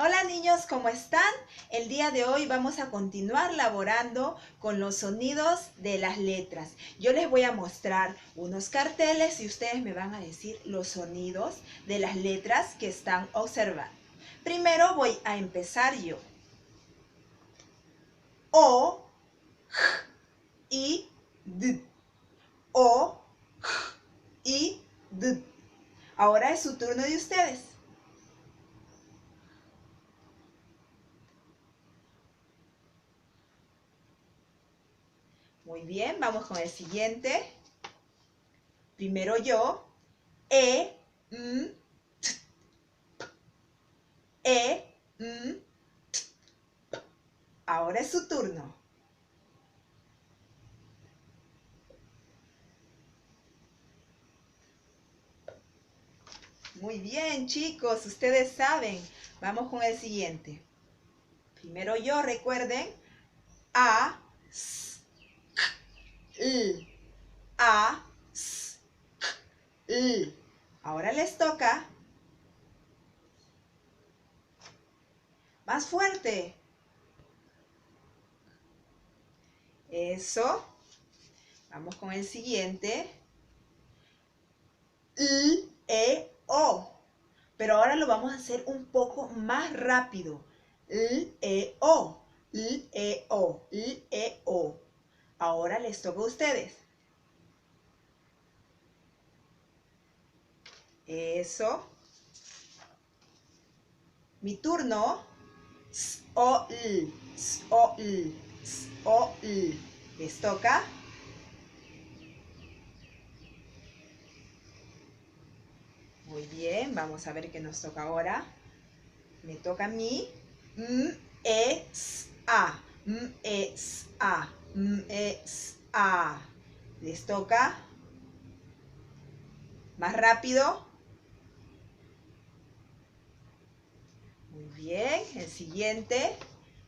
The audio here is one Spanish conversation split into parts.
Hola niños, ¿cómo están? El día de hoy vamos a continuar laborando con los sonidos de las letras. Yo les voy a mostrar unos carteles y ustedes me van a decir los sonidos de las letras que están observando. Primero voy a empezar yo. O, J, I, D. O, J, I, D. Ahora es su turno de ustedes. Muy bien, vamos con el siguiente. Primero yo. E, M, T, P. E, M, T, P. Ahora es su turno. Muy bien, chicos, ustedes saben. Vamos con el siguiente. Primero yo, recuerden. A, S, K, L. A, S, K, L. Ahora les toca. Más fuerte. Eso. Vamos con el siguiente. L, E, O. Pero ahora lo vamos a hacer un poco más rápido. L, E, O. L, E, O. L, E, O. Ahora les toca a ustedes. Eso. Mi turno. S, O, L. S, O, L. S, O, L. Les toca. Muy bien, vamos a ver qué nos toca ahora. Me toca a mí. M, E, S, A. M, E, S, A. M, E, S, A. Les toca. Más rápido. Muy bien, el siguiente.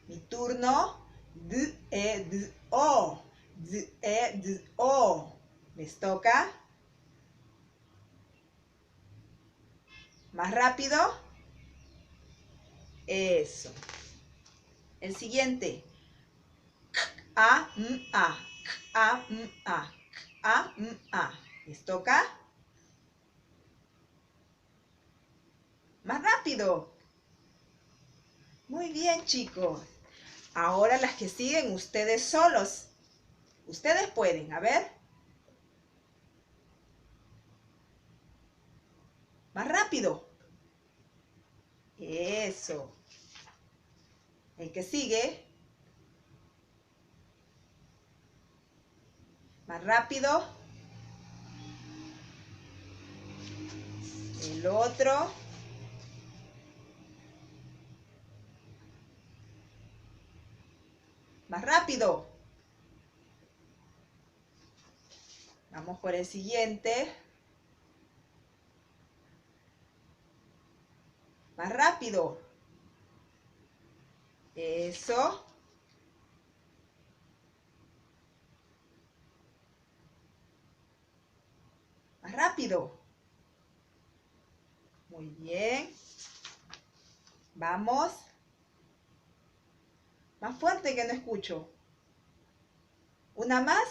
Mi turno. D, E, D, O. D, E, D, O. Les toca. Más rápido. Eso. El siguiente. K, A, M, A. K, A, M, A. K, A, M, A. Les toca. Más rápido. Muy bien, chicos. Ahora las que siguen ustedes solos. Ustedes pueden, a ver. Más rápido. Eso. El que sigue. Más rápido. El otro. Más rápido. Vamos por el siguiente. Más rápido. Eso. Más rápido. Muy bien. Vamos. Más fuerte que no escucho. ¿Una más?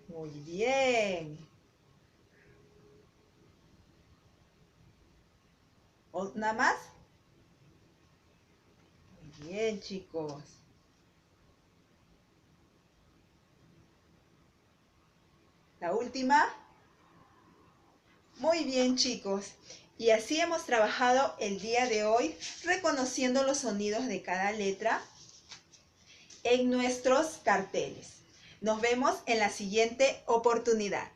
Muy bien. ¿Una más? Muy bien, chicos. La última. Muy bien, chicos. Y así hemos trabajado el día de hoy, reconociendo los sonidos de cada letra en nuestros carteles. Nos vemos en la siguiente oportunidad.